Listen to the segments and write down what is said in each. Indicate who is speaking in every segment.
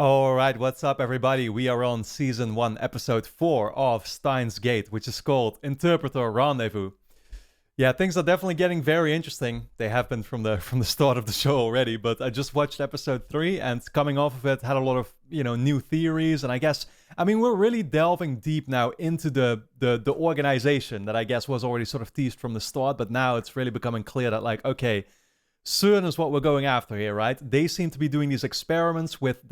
Speaker 1: All right, what's up, everybody? We are on season 1, episode 4 of Steins Gate, which is called Interpreter Rendezvous. Yeah, things are definitely getting very interesting. They have been from the from the start of the show already, but I just watched episode 3 and coming off of it had a lot of, new theories, and I mean we're really delving deep now into the organization that I guess was already sort of teased from the start, but now it's really becoming clear that, like, okay, CERN is what we're going after here, right? They seem to be doing these experiments with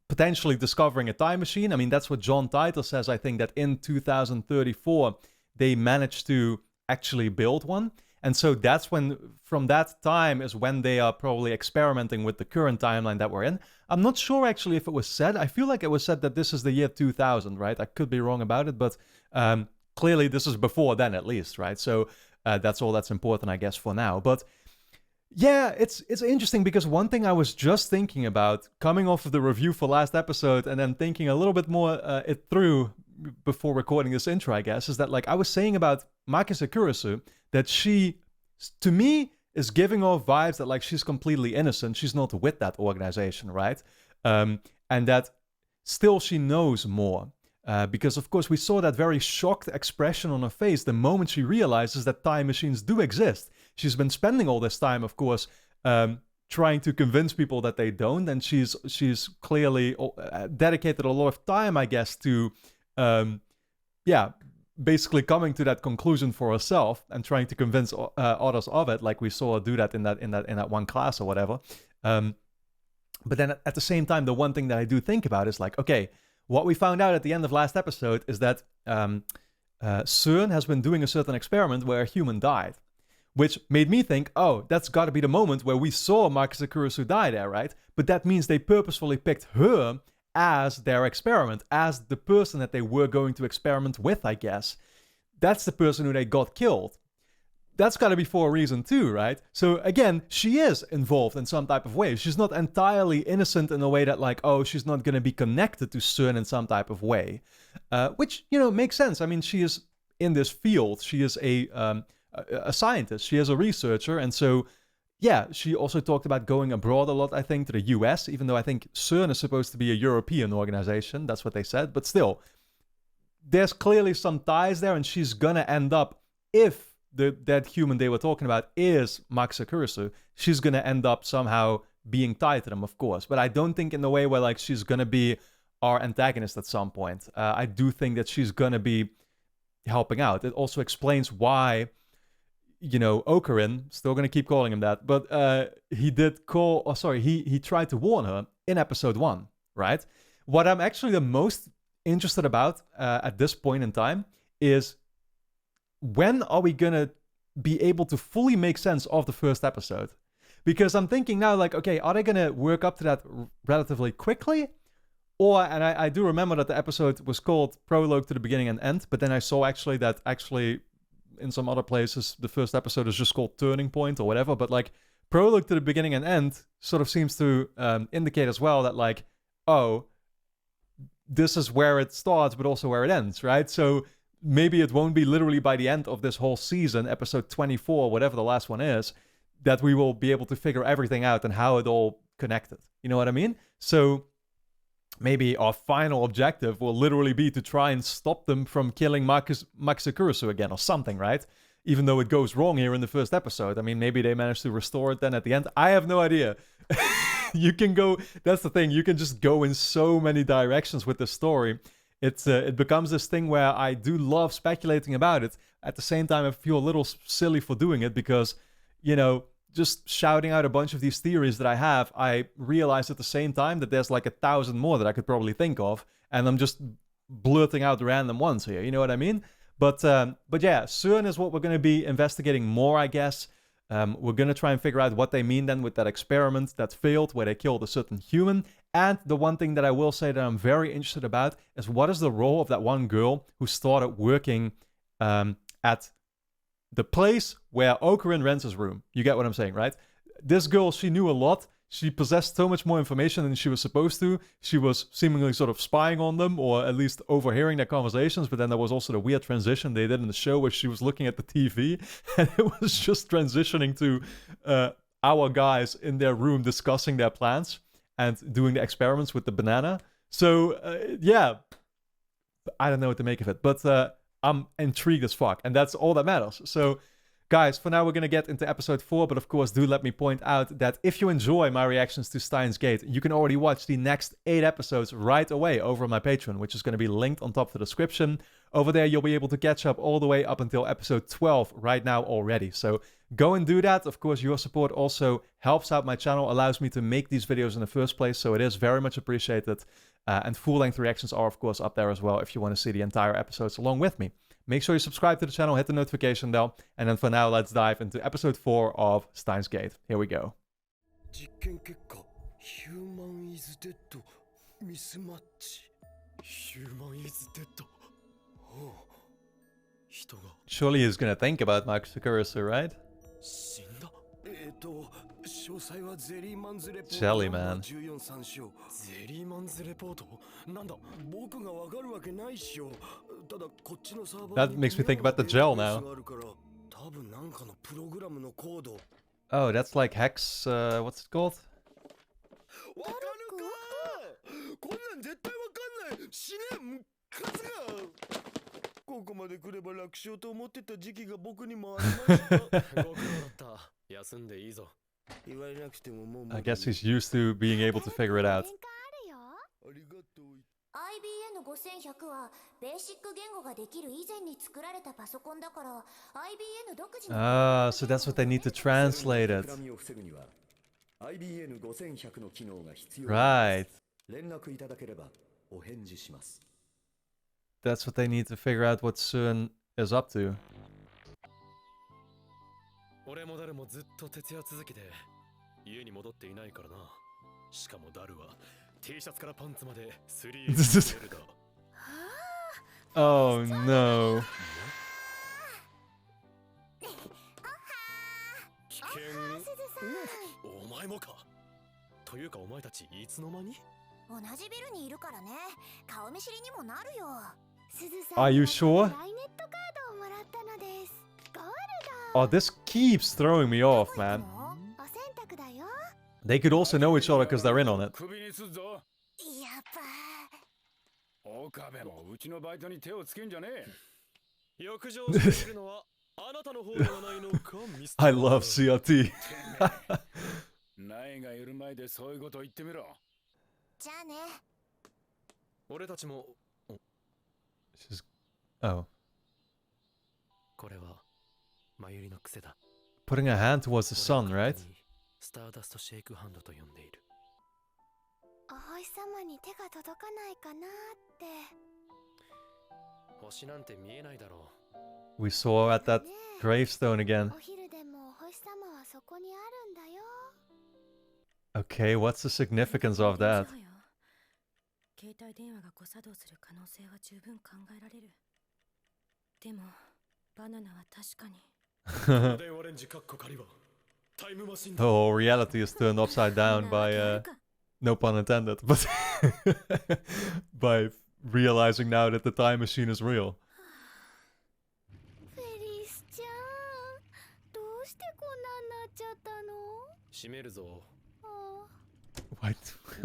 Speaker 1: potentially discovering a time machine. I mean, that's what John Titor says. I think that in 2034 they managed to actually build one, and so that's when, from that time, is when they are probably experimenting with the current timeline that we're in. I'm not sure actually if it was said. I feel like it was said that this is the year 2000, right? I could be wrong about it, but clearly this is before then at least, right? So that's all that's important, I guess, for now. But yeah, it's interesting because one thing I was just thinking about coming off of the review for last episode and then thinking a little bit more it through before recording this intro, I guess, is that, like, I was saying about Maki Sakurasu, that she, to me, is giving off vibes that, like, she's completely innocent. She's not with that organization, right? And that still she knows more. Because, of course, we saw that very shocked expression on her face the moment she realizes that time machines do exist. She's been spending all this time, of course, trying to convince people that they don't, and she's clearly dedicated a lot of time, I guess, to, yeah, basically coming to that conclusion for herself and trying to convince others of it, like we saw her do that in that one class or whatever. But then at the same time, the one thing that I do think about is, like, okay, what we found out at the end of last episode is that CERN has been doing a certain experiment where a human died, which made me think, oh, that's got to be the moment where we saw Maki Sakurasu die there, right? But that means they purposefully picked her as their experiment, as the person that they were going to experiment with, I guess. That's the person who they got killed. That's got to be for a reason too, right? So again, she is involved in some type of way. She's not entirely innocent in a way that, like, oh, she's not going to be connected to CERN in some type of way, which, makes sense. I mean, she is in this field. She is a scientist. She is a researcher, and so yeah, she also talked about going abroad a lot. I think to the U.S., even though I think CERN is supposed to be a European organization. That's what they said, but still, there's clearly some ties there, and she's gonna end up, if that human they were talking about is Maki Sakurasu, she's gonna end up somehow being tied to them, of course. But I don't think in the way where, like, she's gonna be our antagonist at some point. I do think that she's gonna be helping out. It also explains why, Ocarin, still gonna keep calling him that, but he did call, oh sorry, he tried to warn her in episode 1, right? What I'm actually the most interested about at this point in time is, when are we gonna be able to fully make sense of the first episode? Because I'm thinking now, like, okay, are they gonna work up to that relatively quickly? Or, and I do remember that the episode was called Prologue to the Beginning and End, but then I saw actually that in some other places the first episode is just called Turning Point or whatever, but, like, Prologue to the Beginning and End sort of seems to indicate as well that, like, oh, this is where it starts but also where it ends, right? So maybe it won't be literally by the end of this whole season, episode 24, whatever the last one is, that we will be able to figure everything out and how it all connected. You know what I mean? So maybe our final objective will literally be to try and stop them from killing Maki Sakurasu again or something, right? Even though it goes wrong here in the first episode. I mean, maybe they manage to restore it then at the end. I have no idea. You can go, that's the thing, you can just go in so many directions with the story. It becomes this thing where I do love speculating about it. At the same time, I feel a little silly for doing it because, just shouting out a bunch of these theories that I have, I realize at the same time that there's like 1,000 more that I could probably think of, and I'm just blurting out random ones here. You know what I mean? But yeah, CERN is what we're going to be investigating more, I guess. We're going to try and figure out what they mean then with that experiment that failed, where they killed a certain human. And the one thing that I will say that I'm very interested about is, what is the role of that one girl who started working at the place where Ocarin rents his room? You get what I'm saying, right? This girl, she knew a lot. She possessed so much more information than she was supposed to. She was seemingly sort of spying on them, or at least overhearing their conversations. But then there was also the weird transition they did in the show where she was looking at the TV, and it was just transitioning to our guys in their room discussing their plans. and doing the experiments with the banana. So, yeah, I don't know what to make of it, but I'm intrigued as fuck, and that's all that matters. So, guys, for now we're going to get into episode 4, but of course, do let me point out that if you enjoy my reactions to Steins Gate, you can already watch the next 8 episodes right away over on my Patreon, which is going to be linked on top of the description. Over there, you'll be able to catch up all the way up until episode 12 right now already. So go and do that. Of course, your support also helps out my channel, allows me to make these videos in the first place, so it is very much appreciated. And full-length reactions are, of course, up there as well if you want to see the entire episodes along with me. Make sure you subscribe to the channel, hit the notification bell, and then for now, let's dive into episode 4 of Steins Gate. Here we go. Surely he's gonna think about Max Kurusu, right? Jelly man. That makes me think about the gel now. Oh, that's like Hex, what's it called? I guess he's used to being able to figure it out. Ah, so that's what they need to translate it. Right. That's what they need to figure out what Sun is up to. Oh no. Are you sure? Oh, this keeps throwing me off, man. They could also know each other because they're in on it. I love CRT. She's... Oh. Putting a hand towards the sun, right? We saw at that gravestone again. Okay, what's the significance of that? Oh, reality is turned upside down by, no pun intended, but by realizing now that the time machine is real.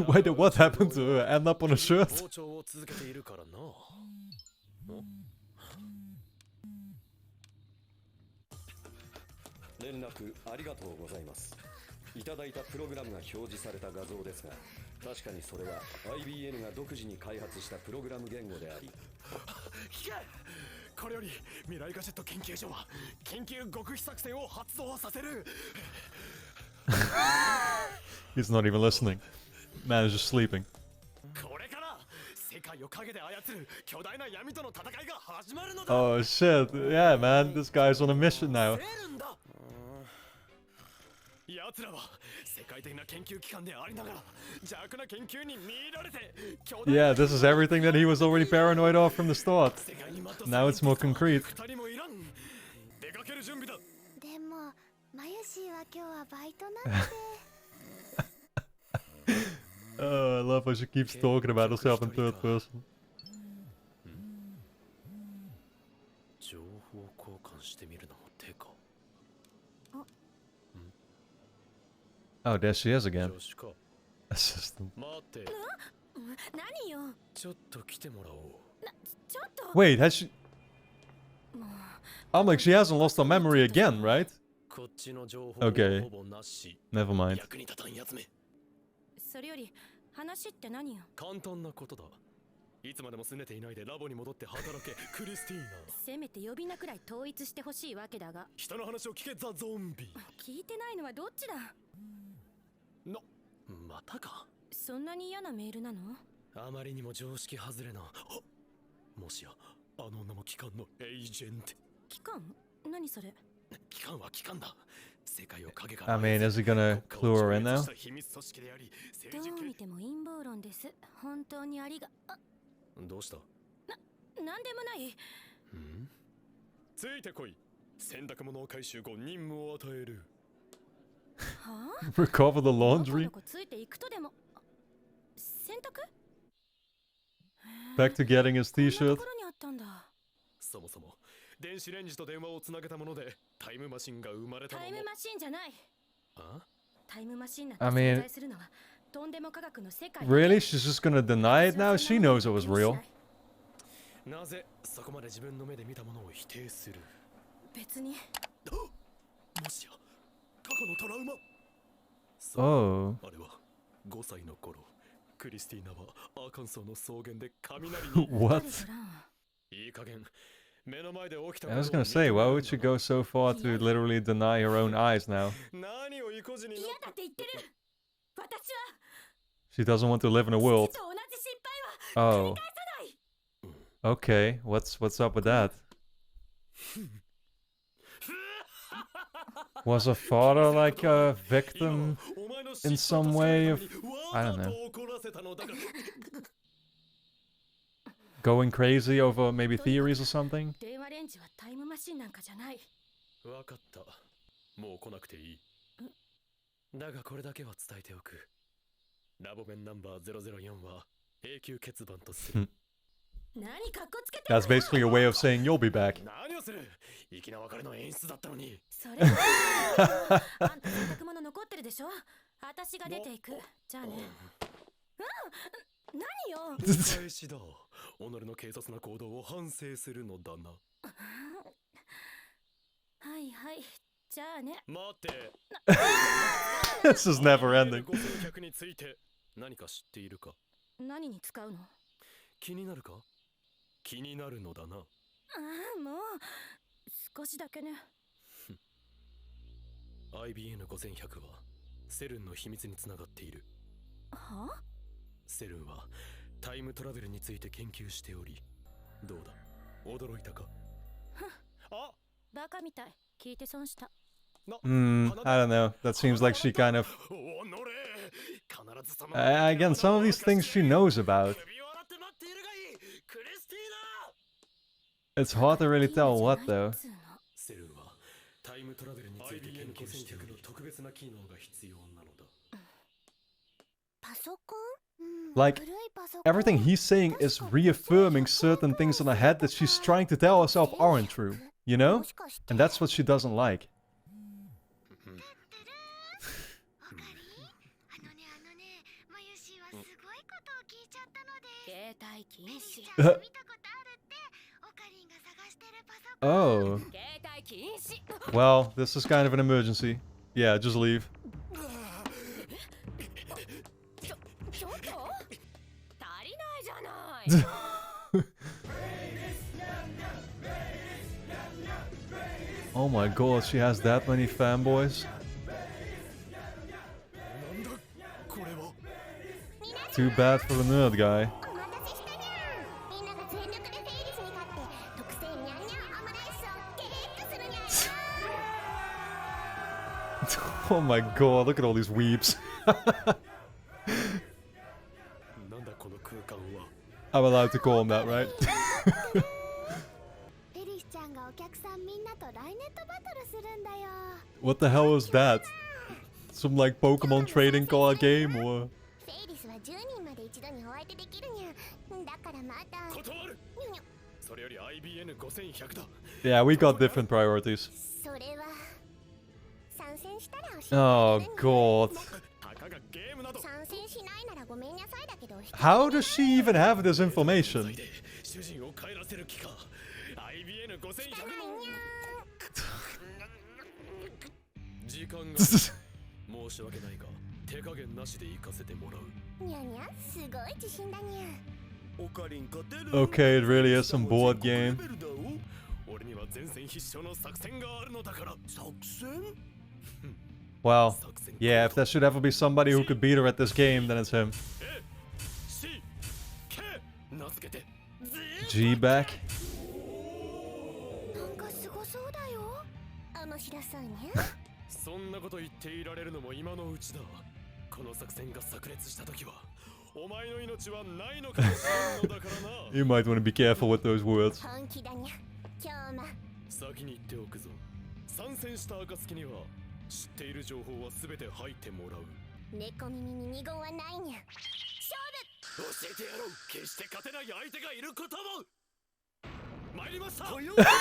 Speaker 1: Why did what happened to her end up on a shirt? He's not even listening. Man is just sleeping. Oh shit, yeah man, this guy's on a mission now. Yeah, this is everything that he was already paranoid of from the start. Now it's more concrete. Oh, I love how she keeps talking about herself in third person. Oh, there she is again. Assistant.
Speaker 2: 待って。
Speaker 3: 何よ。
Speaker 2: ちょっと来てもらおう。
Speaker 3: ちょっと。
Speaker 1: Wait, has she... I'm like, she hasn't lost her memory again, right?
Speaker 2: こっちの情報
Speaker 1: Okay.
Speaker 2: ほぼなし。
Speaker 1: Never mind.
Speaker 2: 役に立たんやつめ。
Speaker 3: それより話って何よ。
Speaker 2: 簡単なことだ。いつまでも拗ねていないでラボに戻って働け、クリスティーナ。
Speaker 3: せめて呼び名くらい統一してほしいわけだが。
Speaker 2: 人の話を聞け、ザ・ゾンビ。
Speaker 3: 聞いてないのはどっちだ。
Speaker 2: またか。
Speaker 3: そんなに嫌なメールなの？
Speaker 2: あまりにも常識外れな。もしやあの女も機関のエージェント。
Speaker 3: 機関？何それ？
Speaker 2: 機関は機関だ。世界を影から。
Speaker 1: I mean, is he gonna clue her in now?
Speaker 3: どう見ても陰謀論です。本当にありが。
Speaker 2: どうした？
Speaker 3: なんでもない。
Speaker 2: ついてこい。洗濯物を回収後任務を与える。
Speaker 3: はあ？
Speaker 1: Recover the laundry?
Speaker 3: ついていくとでも。洗濯？
Speaker 1: Back to getting his
Speaker 3: こんな
Speaker 1: t-shirt?
Speaker 3: ところにあったんだ。
Speaker 2: そもそも電子レンジと電話をつなげたものでタイムマシンが生まれたのも。
Speaker 3: タイムマシンじゃない。タイムマシンなんて
Speaker 1: I mean,
Speaker 3: 存在するのはとんでも科学の世界。
Speaker 1: really? She's just gonna deny it now? She knows it was real.
Speaker 2: なぜそこまで自分の目で見たものを否定する？
Speaker 3: 別に。
Speaker 2: もしや過去のトラウマ。
Speaker 1: Oh.
Speaker 2: あれは5歳の頃、クリスティーナはアーカンソーの草原で雷に。
Speaker 1: What?
Speaker 2: いい加減目の前で起きた。
Speaker 1: I was gonna say, why would she go so far to literally deny her own eyes now?
Speaker 2: 何を意固地に。
Speaker 3: 嫌だって言ってる。私は
Speaker 1: She doesn't want to live in a world.
Speaker 3: 同じ失敗は繰り返さない。
Speaker 1: Okay, what's up with that? Was her father like a victim in some way of, I don't know, going crazy over maybe theories or something?
Speaker 3: 電話レンジはタイムマシンなんかじゃない。
Speaker 2: わかった。もう来なくていい。だがこれだけは伝えておく。ラボ弁ナンバー004は永久欠番とする。
Speaker 3: 何かっこつけて。
Speaker 1: That's basically a way of saying you'll be back.
Speaker 2: 何をする。粋な別れの演出だったのに。
Speaker 3: それはあんた洗濯物残ってるでしょ。私が出ていく。じゃあね。何よ。
Speaker 2: 返しだ。己の軽率な行動を反省するのだな。
Speaker 3: はいはい。じゃあね。
Speaker 2: 待って。
Speaker 1: This is never ending.
Speaker 2: 客について何か知っているか？
Speaker 3: 何に使うの？
Speaker 2: 気になるか？気になるのだな。
Speaker 3: ああ、もう少しだけね。
Speaker 2: IBN5100 はセルンの秘密につながっている。
Speaker 3: は？
Speaker 2: セルンはタイムトラベルについて研究しており、どうだ？驚いたか？あ、
Speaker 3: バカみたい。聞いて損した。
Speaker 1: I don't know. That seems like she kind of... Again, some of these things she knows about. It's hard to really tell what, though. Like, everything he's saying is reaffirming certain things in her head that she's trying to tell herself aren't true, you know? And that's what she doesn't like. Oh. Well, this is kind of an emergency. Yeah, just leave. Oh my god, she has that many fanboys. Too bad for the nerd guy. Oh my god, look at all these weeps. I'm allowed to call him that, right? What the hell is that? Some like Pokemon trading card game or... Yeah, we got different priorities. Oh god.
Speaker 3: 参戦しないならごめんなさいだけど
Speaker 1: How does she even have this information?
Speaker 2: 主人を帰らせる気か IBN5100 時間が申し訳ないが手加減なしで行かせてもらう
Speaker 3: にゃにゃすごい自信だにゃ
Speaker 1: Okay, it really is some board game.
Speaker 2: 俺には前線必勝の作戦があるのだから作戦
Speaker 1: Well, yeah, if there should ever be somebody who could beat her at this game, then it's him. G back.
Speaker 3: なんかすごそうだよ面白そうね
Speaker 2: そんなこと言っていられるのも今のうちだこの作戦が炸裂した時はお前の命はないのかもしれんのだからな
Speaker 1: You might want to be careful with those words.
Speaker 3: 本気だにゃ今日も
Speaker 2: 先に言っておくぞ参戦した暁には知っている情報は全て入ってもらう
Speaker 3: 猫耳に二言はないにゃ勝
Speaker 2: 教えてやろう決して勝てない相手がいることも参りました
Speaker 3: 負ばっか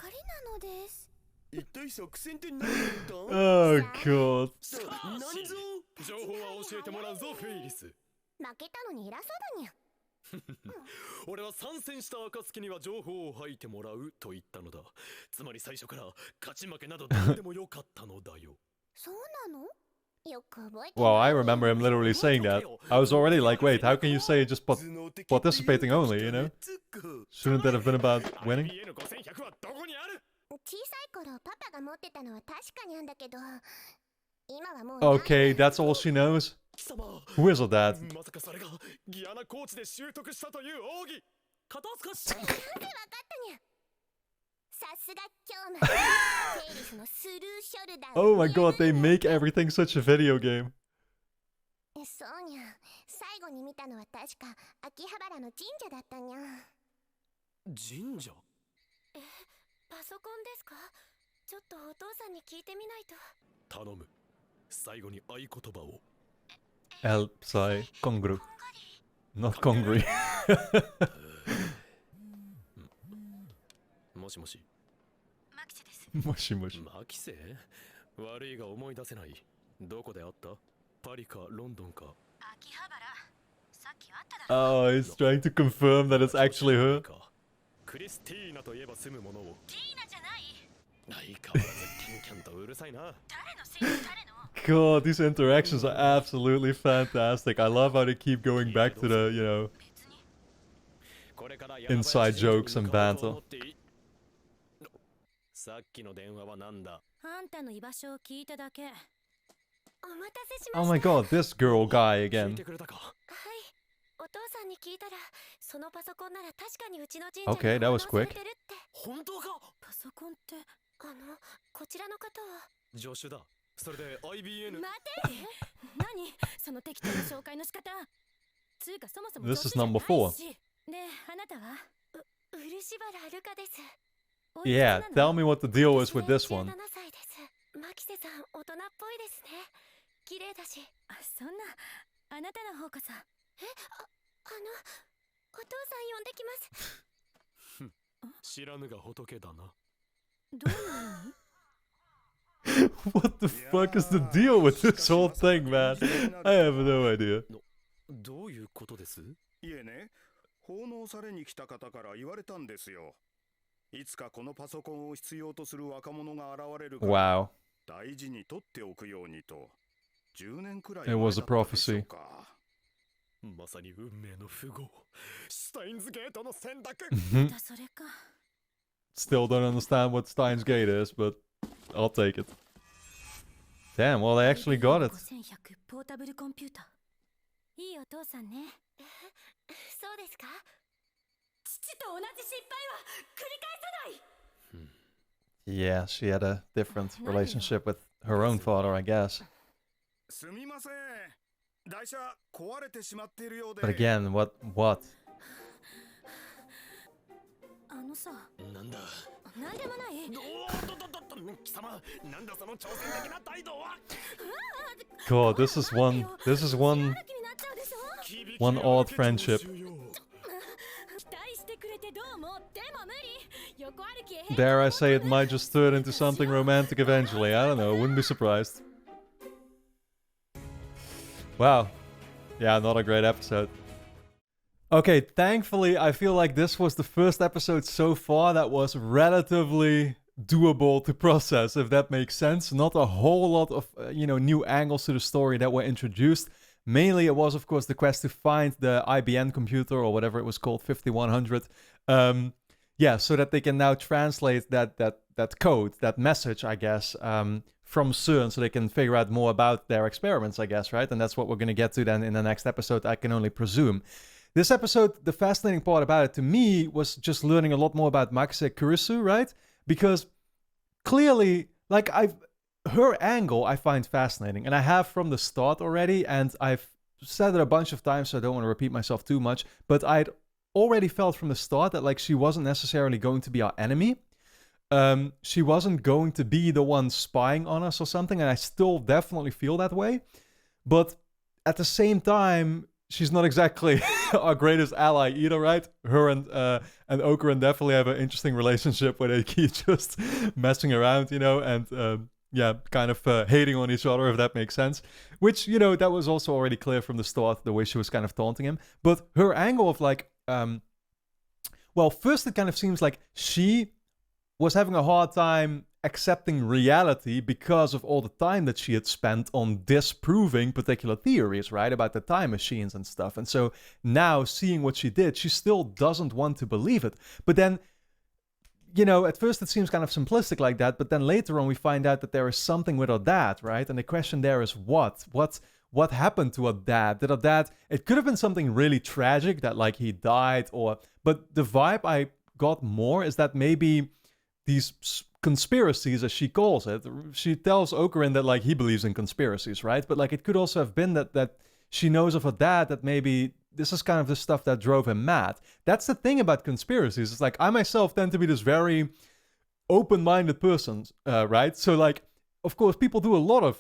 Speaker 3: りなのです
Speaker 2: 一体作戦って何だ
Speaker 1: Oh, God.
Speaker 2: 何ぞ情報は教えてもらうぞフェイリス
Speaker 3: 負けたのに偉そうだにゃ
Speaker 2: 俺は参戦した暁には情報を吐いてもらうと言ったのだつまり最初から勝ち負けなどどうでもよかったのだよ
Speaker 3: そうなのよく覚えて
Speaker 1: Well, I remember him literally saying that. I was already like, wait, how can you say just participating only, you know? Shouldn't that have been about winning?
Speaker 2: 5100はどこにある
Speaker 3: 小さい頃パパが持ってたのは確かにあんだけど今はもう
Speaker 1: Okay, that's all she knows?
Speaker 2: 貴様
Speaker 1: Who is her dad?
Speaker 2: まさかそれがギアナコーチで習得したという奥義肩透かし
Speaker 3: なんでわかったにゃさすが今日もセーリスのスルーショルダー
Speaker 1: Oh my god, they make everything such a video game.
Speaker 3: そうにゃ最後に見たのは確か秋葉原の神社だったにゃ
Speaker 2: 神社
Speaker 3: パソコンですかちょっとお父さんに聞いてみないと
Speaker 2: 頼む最後に合言葉を
Speaker 1: El Psy Congru. Not Congru.
Speaker 2: もしもし
Speaker 3: マキセです
Speaker 1: Mushy mushy.
Speaker 2: マキセ悪いが思い出せないどこで会ったパリかロンドンか
Speaker 3: 秋葉原さっき会っただろ
Speaker 1: Oh, he's trying to confirm that it's actually her.
Speaker 2: クリスティーナといえば住むものを
Speaker 3: ティーナじゃない
Speaker 2: 相変わらずキンキャンとうるさいな
Speaker 3: 誰のせい誰の
Speaker 1: God, these interactions are absolutely fantastic. I love how they keep going back to the, you know,
Speaker 3: 別に
Speaker 1: inside jokes and banter.
Speaker 2: さっきの電話はなんだ
Speaker 3: あんたの居場所を聞いただけお待たせしま
Speaker 1: Oh
Speaker 3: した
Speaker 1: my god, this girl guy
Speaker 2: 聞い
Speaker 1: again.
Speaker 2: てくれたか
Speaker 3: はいお父さんに聞いたらそのパソコンなら確かにうちの神
Speaker 1: Okay,
Speaker 3: 社
Speaker 1: that
Speaker 3: に
Speaker 1: was
Speaker 3: 奉納され
Speaker 1: quick.
Speaker 3: てるって
Speaker 2: 本当か
Speaker 3: パソコンってこちらの方は
Speaker 2: 助手だそれで IBN
Speaker 3: 待て何その適当な紹介の仕方つうかそもそも
Speaker 1: This
Speaker 3: 助
Speaker 1: is
Speaker 3: 手じゃ
Speaker 1: number
Speaker 3: ない
Speaker 1: 4.
Speaker 3: しであなたは漆原ルカです
Speaker 1: Yeah, tell me what the deal is with this one.
Speaker 3: 17歳ですマキセさん大人っぽいですね綺麗だしそんなあなたの方こそお父さん呼んできます
Speaker 2: 知らぬが仏だな
Speaker 3: どういう意味
Speaker 1: What the fuck is the deal with this whole thing, man? I have no idea.
Speaker 2: どういうことです
Speaker 4: いえね、奉納されに来た方から言われたんですよ。いつかこのパソコンを必要とする若者が現れるから
Speaker 1: Wow.
Speaker 4: 大事に取っておくようにと。10年くらい
Speaker 1: It was a
Speaker 4: 前だったでしょう
Speaker 1: prophecy.
Speaker 4: か。
Speaker 2: まさに運命の符号スタインズゲートの選択
Speaker 3: だそれか
Speaker 1: Still don't understand what Steins Gate is, but I'll take it. Damn, well, they actually got it.
Speaker 3: 5100ポータブルコンピューターいいお父さんねそうですか父と同じ失敗は繰り返さない
Speaker 1: Yeah, she had a different relationship with her own father, I guess.
Speaker 4: すみません。台車壊れてしまっているようで。
Speaker 1: But again, what?
Speaker 3: あのさ
Speaker 2: なんだ
Speaker 3: なんでもない
Speaker 2: 貴様なんだその挑戦的な態度は
Speaker 1: God, this is one odd friendship.
Speaker 3: 期待してくれてどうもでも無理横歩き
Speaker 1: Dare I say it might just turn into something romantic eventually. I don't know, wouldn't be surprised. Wow. Yeah, not a great episode. Okay, thankfully, I feel like this was the first episode so far that was relatively doable to process, if that makes sense. Not a whole lot of, new angles to the story that were introduced. Mainly, it was, of course, the quest to find the IBM computer or whatever it was called, 5100. So that they can now translate that code, that message, I guess, from CERN, so they can figure out more about their experiments, I guess, right? And that's what we're going to get to then in the next episode, I can only presume. This episode, the fascinating part about it to me was just learning a lot more about Makise Kurisu, right? Because clearly, like, her angle I find fascinating, and I have from the start already, and I've said it a bunch of times, so I don't want to repeat myself too much, but I'd already felt from the start that, like, she wasn't necessarily going to be our enemy. She wasn't going to be the one spying on us or something, and I still definitely feel that way. But at the same time, she's not exactly our greatest ally either, right? Her and Okurin definitely have an interesting relationship where they keep just messing around, and kind of hating on each other, if that makes sense. Which, that was also already clear from the start, the way she was kind of taunting him. But her angle of, like, first it kind of seems like she was having a hard time accepting reality because of all the time that she had spent on disproving particular theories, right, about the time machines and stuff. And so now, seeing what she did, she still doesn't want to believe it. But then, at first it seems kind of simplistic like that, but then later on we find out that there is something with her dad, right? And the question there is what happened to her dad? Did her dad... It could have been something really tragic, that, like, he died, but the vibe I got more is that maybe these conspiracies, as she calls it, she tells Okurin that, like, he believes in conspiracies, right? But, like, it could also have been that she knows of her dad, that maybe this is kind of the stuff that drove him mad. That's the thing about conspiracies. It's like, I myself tend to be this very open-minded person, right? So, like, of course, people do a lot of,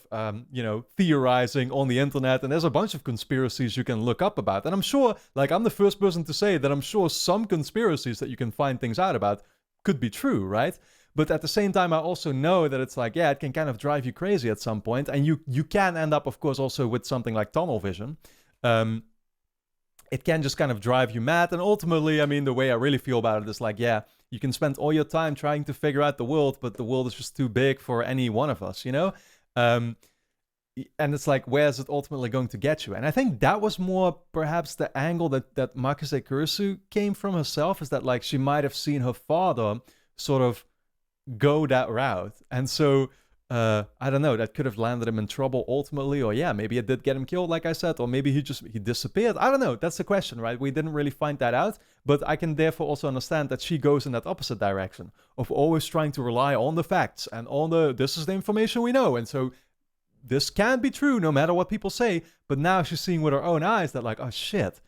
Speaker 1: theorizing on the internet, and there's a bunch of conspiracies you can look up about. And I'm sure, like, I'm the first person to say that I'm sure some conspiracies that you can find things out about could be true, right? But at the same time, I also know that it's like, yeah, it can kind of drive you crazy at some point. And you can end up, of course, also with something like tunnel vision. It can just kind of drive you mad. And ultimately, I mean, the way I really feel about it is like, yeah, you can spend all your time trying to figure out the world, but the world is just too big for any one of us, And it's like, where's it ultimately going to get you? And I think that was more perhaps the angle that Makise Kurisu came from herself, is that, like, she might have seen her father sort of go that route. And so, I don't know, that could have landed him in trouble ultimately, or yeah, maybe it did get him killed, like I said, or maybe he disappeared. I don't know. That's the question, right? We didn't really find that out, but I can therefore also understand that she goes in that opposite direction of always trying to rely on the facts and on this is the information we know. And so this can't be true no matter what people say. But now she's seeing with her own eyes that, like, oh shit,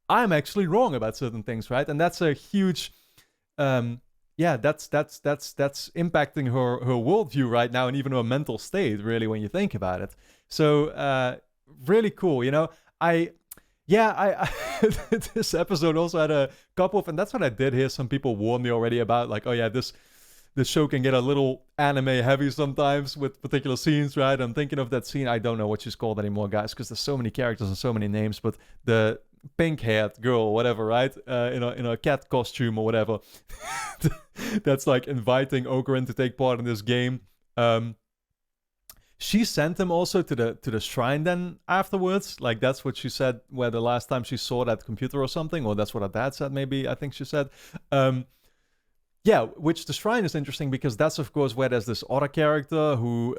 Speaker 1: I'm actually wrong about certain things, right? And that's a huge, that's impacting her worldview right now, and even her mental state, really, when you think about it. So really cool, I this episode also had a couple of, and that's what I did hear some people warn me already about, like, oh yeah, this show can get a little anime heavy sometimes with particular scenes, right? I'm thinking of that scene, I don't know what she's called anymore, guys, because there's so many characters and so many names, but the pink-haired girl or whatever, right? In a cat costume or whatever. That's like inviting Okurin to take part in this game. She sent him also to the shrine then afterwards. Like, that's what she said, where the last time she saw that computer or something, or that's what her dad said, maybe, I think she said. Yeah, which the shrine is interesting because that's, of course, where there's this other character who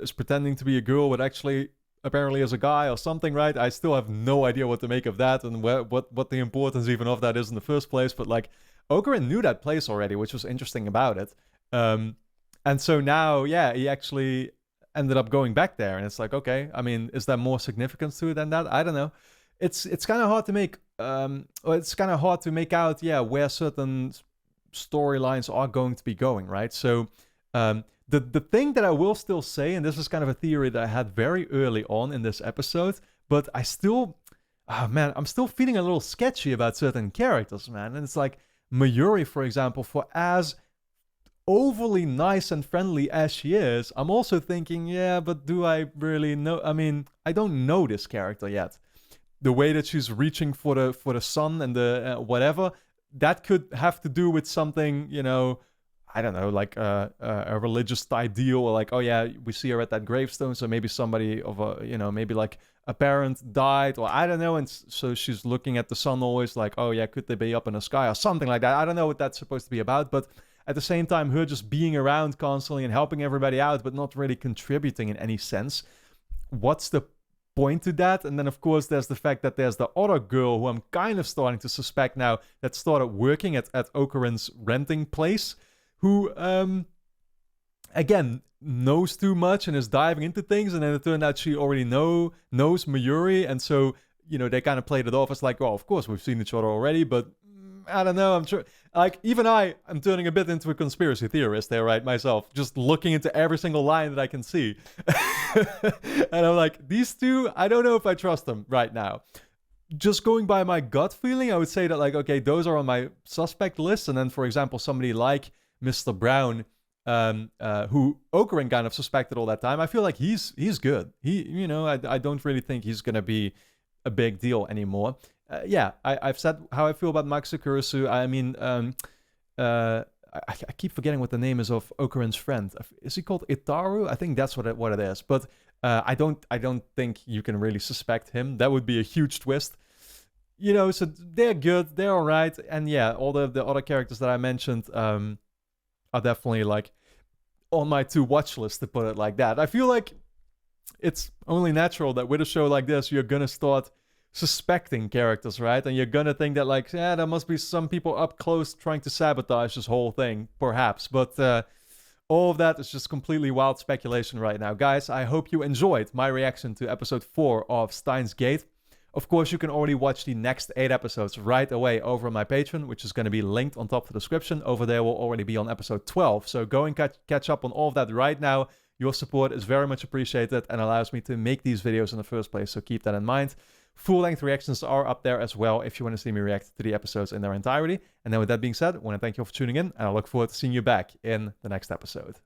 Speaker 1: is pretending to be a girl but actually apparently is a guy or something, right? I still have no idea what to make of that and what the importance even of that is in the first place. But, like, Okurin knew that place already, which was interesting about it. And so now, yeah, he actually ended up going back there. And it's like, okay, I mean, is there more significance to it than that? I don't know. It's kind of hard to make, out, yeah, where certain storylines are going to be going, right? So the thing that I will still say, and this is kind of a theory that I had very early on in this episode, but I still, I'm still feeling a little sketchy about certain characters, man. And it's like Mayuri, for example, for as overly nice and friendly as she is, I'm also thinking, yeah, but do I really know? I mean, I don't know this character yet. The way that she's reaching for the sun and the whatever, that could have to do with something, you know, I don't know, like a religious ideal, or like, oh yeah, we see her at that gravestone, so maybe somebody of a, you know, maybe like a parent died, or I don't know, and so she's looking at the sun always like, oh yeah, could they be up in the sky or something like that. I don't know what that's supposed to be about, but at the same time, her just being around constantly and helping everybody out, but not really contributing in any sense. What's the point to that? And then, of course, there's the fact that there's the other girl who I'm kind of starting to suspect now that started working at Okurin's renting place, who, again, knows too much and is diving into things. And then it turned out she already knows Mayuri. And so, you know, they kind of played it off as like, well, of course, we've seen each other already, but I don't know. I'm sure, like, even I'm turning a bit into a conspiracy theorist there, right? Myself, just looking into every single line that I can see. And I'm like, these two, I don't know if I trust them right now. Just going by my gut feeling, I would say that, like, okay, those are on my suspect list. And then, for example, somebody like Mr. Brown, who Okurin kind of suspected all that time, I feel like he's good. He, you know, I don't really think he's gonna be a big deal anymore. Yeah, I've said how I feel about Max Sakurasu. I mean, I keep forgetting what the name is of Okurin's friend. Is he called Itaru? I think that's what it is. But I don't think you can really suspect him. That would be a huge twist. You know, so they're good, they're all right, and yeah, all the other characters that I mentioned are definitely like on my to watch list, to put it like that. I feel like it's only natural that with a show like this, you're gonna start suspecting characters, right? And you're gonna think that, like, yeah, there must be some people up close trying to sabotage this whole thing, perhaps. But all of that is just completely wild speculation right now. Guys, I hope you enjoyed my reaction to episode 4 of Steins Gate. Of course, you can already watch the next 8 episodes right away over on my Patreon, which is going to be linked on top of the description. Over there, we'll already be on episode 12. So go and catch up on all of that right now. Your support is very much appreciated and allows me to make these videos in the first place, so keep that in mind. Full-length reactions are up there as well if you want to see me react to the episodes in their entirety. And then with that being said, I want to thank you all for tuning in, and I look forward to seeing you back in the next episode.